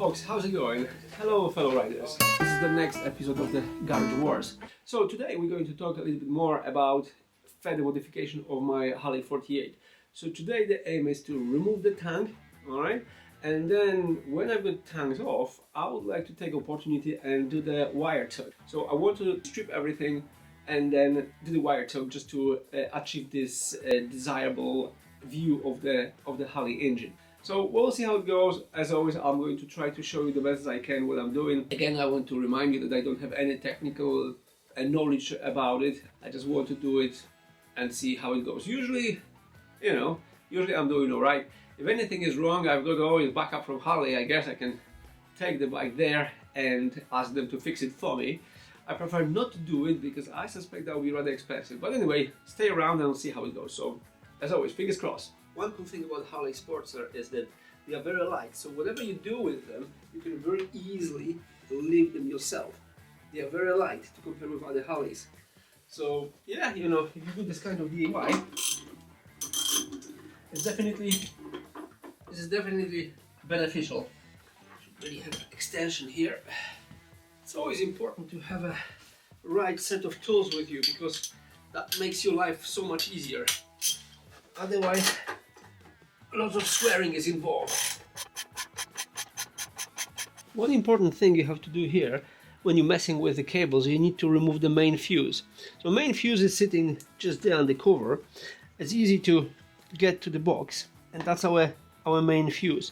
folks, how's it going? Hello fellow riders. This is the next episode of the Garage Wars. So today we're going to talk a little bit more about further modification of my Harley 48. So today the aim is to remove the tank, alright? And then when I've got tanks off, I would like to take opportunity and do the wire tug. So I want to strip everything and then do the wire tug just to achieve this desirable view of the Harley engine. So we'll see how it goes. As always, I'm going to try to show you the best as I can what I'm doing. Again, I want to remind you that I don't have any technical knowledge about it. I just want to do it and see how it goes. Usually, usually I'm doing all right. If anything is wrong, I've got always backup from Harley. I guess I can take the bike there and ask them to fix it for me. I prefer not to do it because I suspect that will be rather expensive. But anyway, stay around and we'll see how it goes. So, as always, fingers crossed. One cool thing about Harley Sportster is that they are very light, so whatever you do with them, you can very easily lift them yourself. They are very light to compare with other Harleys. So yeah, if you do this kind of DIY, this is definitely beneficial. Should really have an extension here. It's always important to have a right set of tools with you because that makes your life so much easier. Otherwise, lots of swearing is involved. One important thing you have to do here when you're messing with the cables, you need to remove the main fuse. So main fuse is sitting just there on the cover. It's easy to get to the box, and that's our main fuse.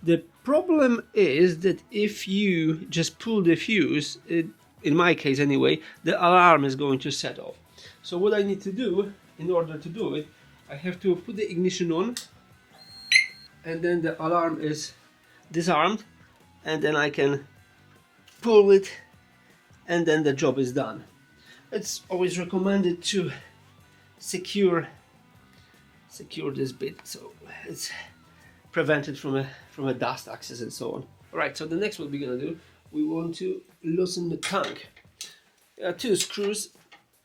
The problem is that if you just pull the fuse, in my case anyway, the alarm is going to set off. So what I need to do in order to do it, I have to put the ignition on, and then the alarm is disarmed, and then I can pull it, and then the job is done. It's always recommended to secure this bit so it's prevented from a dust access and so on. Alright, so the next what we're gonna do, we want to loosen the tank. There are two screws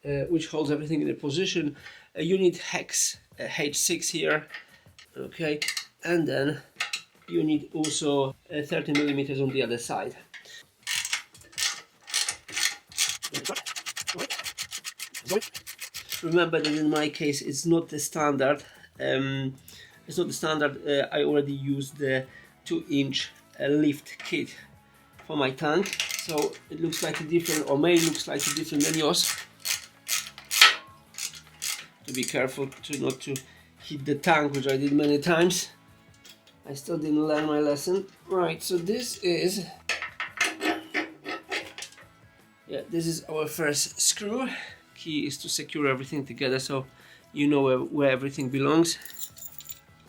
which holds everything in a position. You need hex H6 here, okay, and then you need also 30 millimeters on the other side. Remember that in my case it's not the standard. I already used the 2-inch lift kit for my tank, so it looks slightly different, or may look slightly different than yours. To be careful not to hit the tank, which I did many times. I still didn't learn my lesson. Right, so this is our first screw. Key is to secure everything together so you know where everything belongs.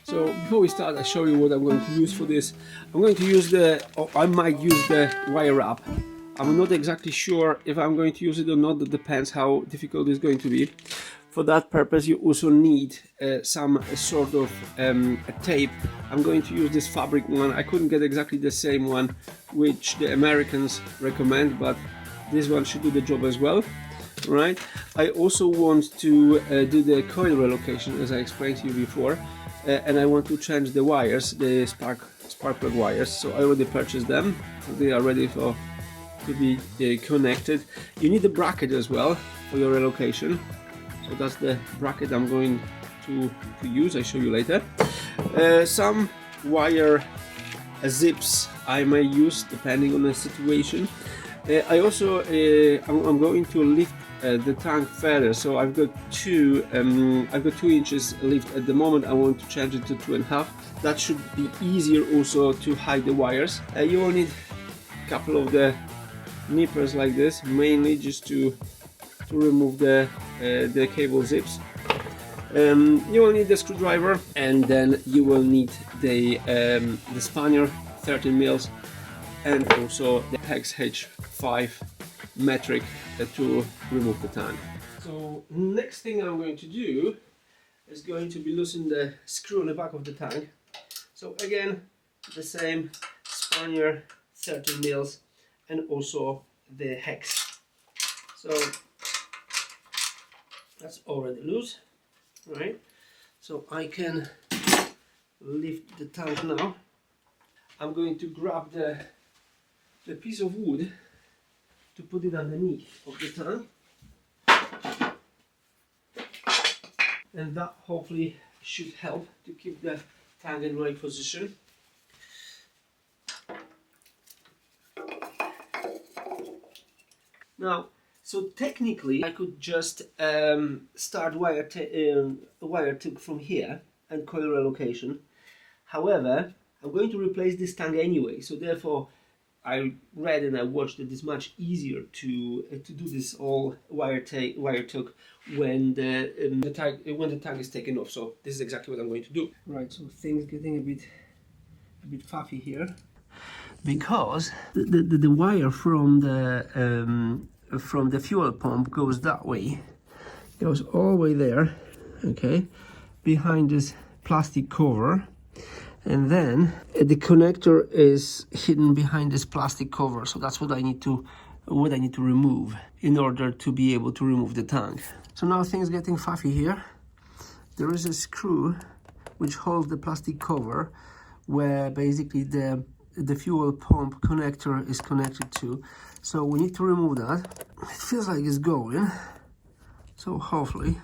So before we start, I'll show you what I'm going to use for this. I'm going to use I might use the wire wrap. I'm not exactly sure if I'm going to use it or not. That depends how difficult it's going to be. For that purpose, you also need some sort of a tape. I'm going to use this fabric one. I couldn't get exactly the same one which the Americans recommend, but this one should do the job as well. Right. I also want to do the coil relocation, as I explained to you before, and I want to change the wires, the spark plug wires. So I already purchased them. So they are ready to be connected. You need a bracket as well for your relocation. So that's the bracket I'm going to use. I'll show you later. Some wire zips I may use depending on the situation. I also I'm going to lift the tank further. So I've got 2 inches lift at the moment. I want to change it to 2.5. That should be easier also to hide the wires. You will need a couple of the nippers like this, mainly just to remove the cable zips. You will need the screwdriver, and then you will need the spanner, 13 mils, and also the hex H5 metric to remove the tank. So next thing I'm going to do is going to be loosen the screw on the back of the tank. So again, the same spanner, 13 mils, and also the hex. So that's already loose, right? So I can lift the tank now. I'm going to grab the the piece of wood to put it underneath of the tank, and that hopefully should help to keep the tank in the right position. Now, so technically I could just start wire tip from here and coil relocation. However, I'm going to replace this tank anyway, so therefore I read and I watched that it's much easier to do this all wire tuck when the tank is taken off. So this is exactly what I'm going to do. Right, so things getting a bit fluffy here, because the wire from the fuel pump goes that way, goes all the way there, okay, behind this plastic cover. And then the connector is hidden behind this plastic cover, so that's what I need to remove in order to be able to remove the tank. So now things getting fluffy here. There is a screw which holds the plastic cover, where basically the fuel pump connector is connected to. So we need to remove that. It feels like it's going, so hopefully.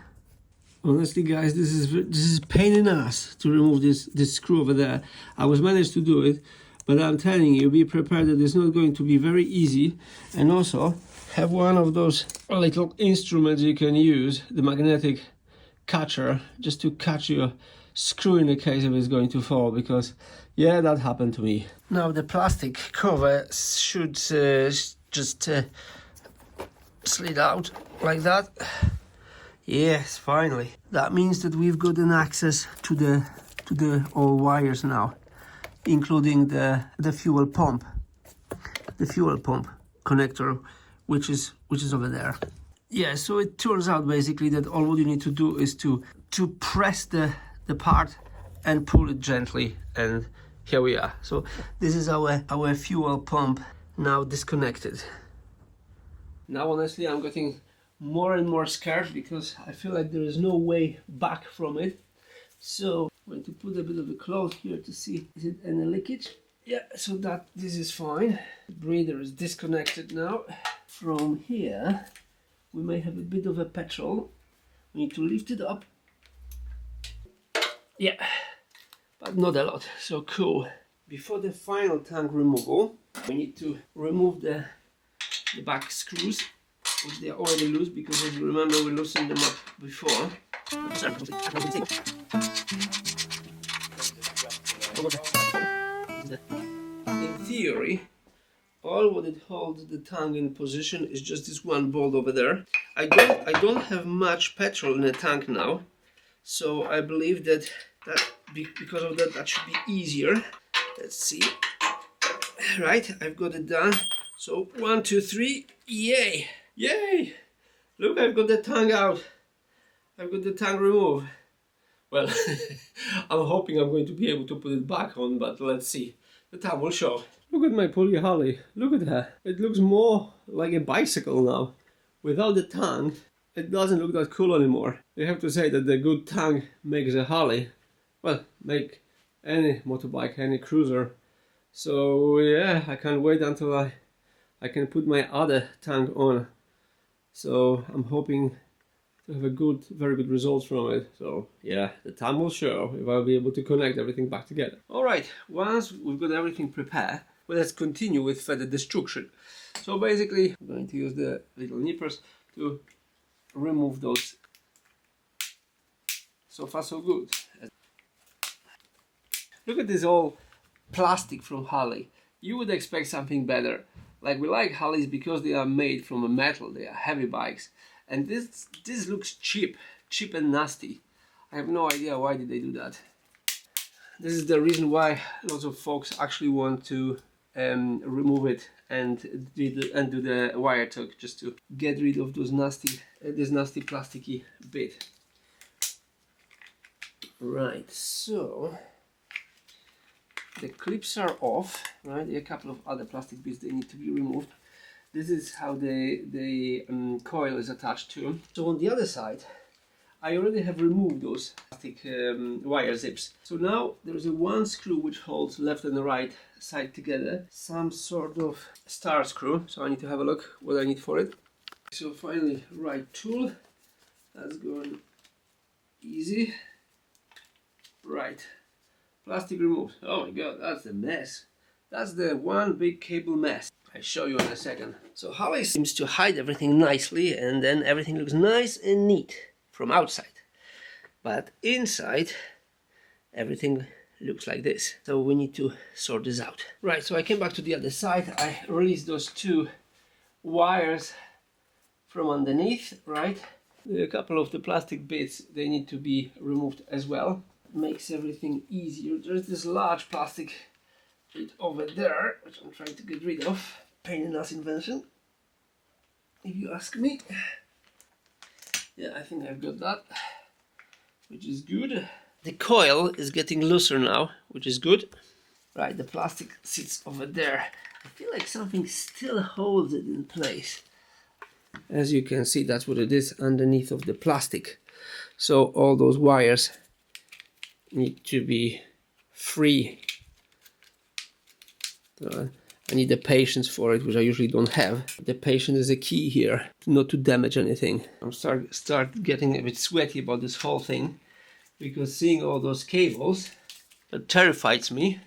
Honestly, guys, this is pain in the ass to remove this screw over there. I was managed to do it, but I'm telling you, be prepared that it's not going to be very easy. And also, have one of those little instruments you can use, the magnetic catcher, just to catch your screw in the case of it's going to fall, because yeah, that happened to me. Now the plastic cover should just slid out like that. Yes, finally. That means that we've got an access to the all wires now, including the fuel pump connector, which is over there. Yeah, so it turns out basically that all what you need to do is to press the part and pull it gently, and here we are. So this is our fuel pump now disconnected. Now honestly I'm getting more and more scared, because I feel like there is no way back from it. So I'm going to put a bit of a cloth here to see, is it any leakage? Yeah, so that this is fine. The breather is disconnected now. From here we may have a bit of a petrol. We need to lift it up. Yeah, but not a lot, so cool. Before the final tank removal, we need to remove the back screws, which they are already loose, because as you remember we loosened them up before. In theory, all what it holds the tank in position is just this one bolt over there. I don't have much petrol in the tank now, so I believe that because of that should be easier. Let's see. Right, I've got it done. So 1, 2, 3, yay! Yay! Look, I've got the tank out. I've got the tank removed. Well, I'm hoping I'm going to be able to put it back on, but let's see. The time will show. Look at my My Harley. Look at her. It looks more like a bicycle now. Without the tank, it doesn't look that cool anymore. You have to say that the good tank makes a Harley. Well, make any motorbike, any cruiser. So yeah, I can't wait until I can put my other tank on. So I'm hoping to have very good results from it. So yeah, the time will show if I'll be able to connect everything back together. Alright, once we've got everything prepared, well, let's continue with further destruction. So basically, I'm going to use the little nippers to remove those. So far so good. Look at this all plastic from Harley. You would expect something better. Like, we like Harleys because they are made from a metal, they are heavy bikes. And this looks cheap and nasty. I have no idea why did they do that. This is the reason why lots of folks actually want to remove it and do the wire tuck, just to get rid of those this nasty plasticky bit. Right, so the clips are off, right? There are a couple of other plastic bits that need to be removed. This is how the coil is attached to. So on the other side, I already have removed those plastic wire zips. So now there's a one screw which holds left and right side together. Some sort of star screw. So I need to have a look what I need for it. So finally, right tool. That's going easy. Right. Plastic removed. Oh my god, that's a mess. That's the one big cable mess. I'll show you in a second. So Harley seems to hide everything nicely, and then everything looks nice and neat from outside. But inside, everything looks like this. So we need to sort this out. Right, so I came back to the other side. I released those two wires from underneath, right? A couple of the plastic bits, they need to be removed as well. Makes everything easier. There's this large plastic bit over there, which I'm trying to get rid of. Pain in the ass invention, if you ask me. Yeah, I think I've got that, which is good. The coil is getting looser now, which is good. Right, the plastic sits over there. I feel like something still holds it in place. As you can see, that's what it is underneath of the plastic. So all those wires need to be free. I need the patience for it, which I usually don't have. The patience is a key here, not to damage anything. I'm start getting a bit sweaty about this whole thing, because seeing all those cables, that terrifies me.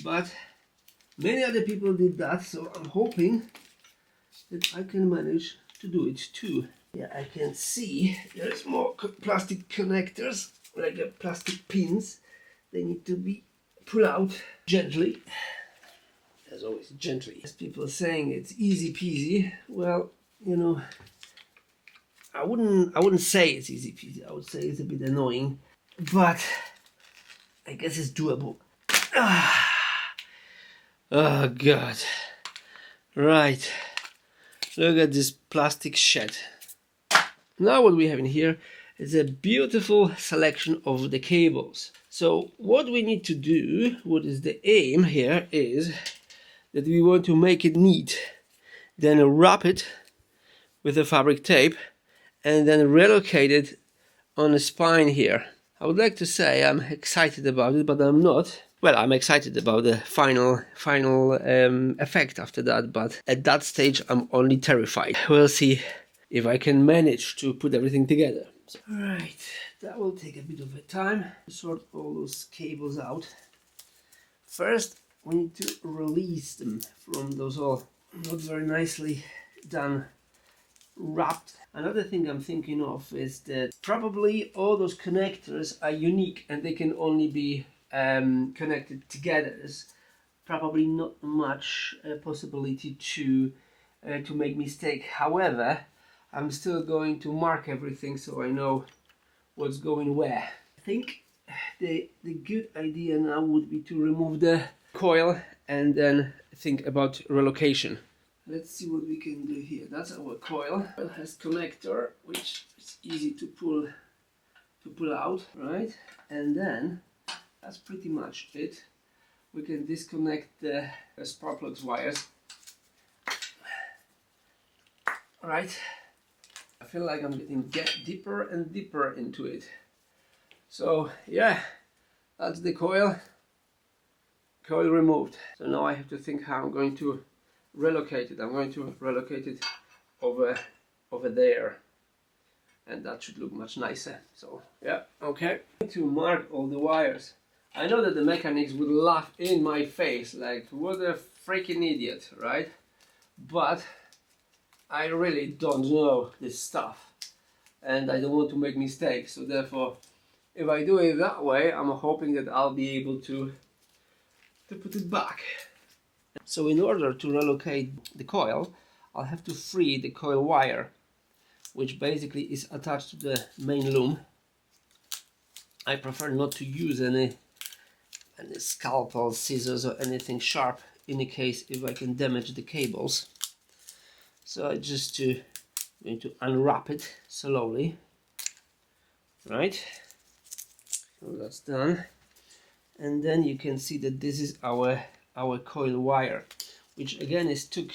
But many other people did that, so I'm hoping that I can manage to do it too. Yeah, I can see there's more plastic connectors, like plastic pins. They need to be pulled out gently. As always, gently. As people are saying it's easy peasy. Well, you know, I wouldn't say it's easy peasy. I would say it's a bit annoying, but I guess it's doable. Oh god. Right. Look at this plastic shed. Now what we have in here is a beautiful selection of the cables. So what we need to do, what is the aim here, is that we want to make it neat, then wrap it with a fabric tape, and then relocate it on the spine here. I would like to say I'm excited about it, but I'm not. Well, I'm excited about the final effect after that, but at that stage I'm only terrified. We'll see if I can manage to put everything together. So, right, that will take a bit of a time to sort all those cables out. First, we need to release them from those all not very nicely done wrapped. Another thing I'm thinking of is that probably all those connectors are unique and they can only be connected together. There's probably not much possibility to make mistake. However, I'm still going to mark everything so I know what's going where. I think the good idea now would be to remove the coil and then think about relocation. Let's see what we can do here. That's our coil. It has connector, which is easy to pull out, right? And then that's pretty much it. We can disconnect the spark plugs wires. Right. I feel like I'm getting deeper and deeper into it. So yeah, that's the coil. Coil removed. So now I have to think how I'm going to relocate it. I'm going to relocate it over there, and that should look much nicer. So yeah, okay. To mark all the wires. I know that the mechanics would laugh in my face, like what a freaking idiot, right? But I really don't know this stuff, and I don't want to make mistakes. So therefore, if I do it that way, I'm hoping that I'll be able to put it back. So in order to relocate the coil, I'll have to free the coil wire, which basically is attached to the main loom. I prefer not to use any scalpel, scissors or anything sharp in the case if I can damage the cables. So I'm just going to unwrap it slowly. Right, so that's done. And then you can see that this is our coil wire, which again is stuck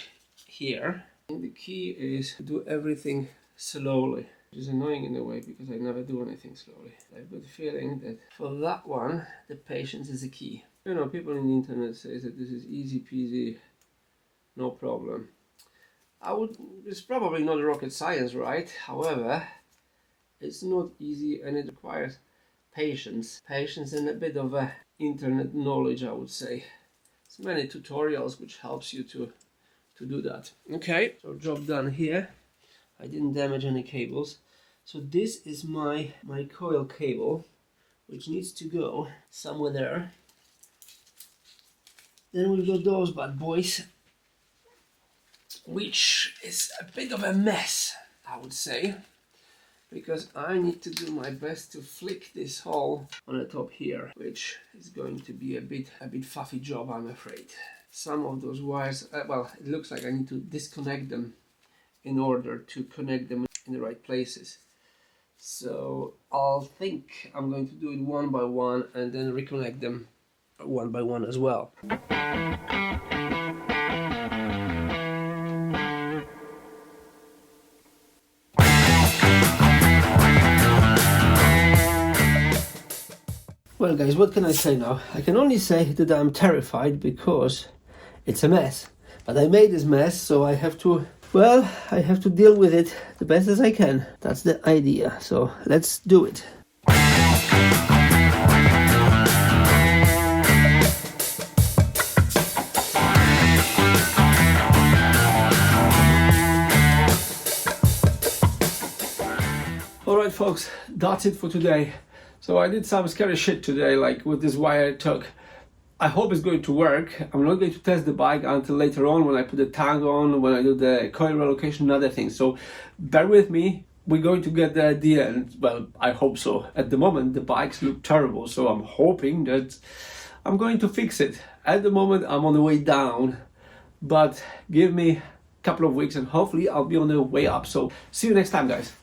here. And the key is to do everything slowly. is annoying in a way because I never do anything slowly. I've got a feeling that for that one, the patience is the key. You know, people on the internet say that this is easy peasy, no problem. It's probably not rocket science, right? However, it's not easy and it requires patience and a bit of internet knowledge, I would say. There's many tutorials which helps you to do that. Okay, so job done here. I didn't damage any cables. So this is my coil cable, which needs to go somewhere there. Then we've got those bad boys, which is a bit of a mess, I would say, because I need to do my best to flick this hole on the top here, which is going to be a bit fuffy job, I'm afraid. Some of those wires, well, it looks like I need to disconnect them in order to connect them in the right places. So I'll think I'm going to do it one by one and then reconnect them one by one as well. Well guys, what can I say now? I can only say that I'm terrified because it's a mess. But I made this mess, so I have to deal with it the best as I can. That's the idea. So let's do it. Alright folks, that's it for today. So I did some scary shit today, like with this wire I took. I hope it's going to work. I'm not going to test the bike until later on when I put the tag on, when I do the coil relocation and other things. So bear with me. We're going to get there at the end. Well, I hope so. At the moment, the bikes look terrible. So I'm hoping that I'm going to fix it. At the moment, I'm on the way down. But give me a couple of weeks and hopefully I'll be on the way up. So see you next time, guys.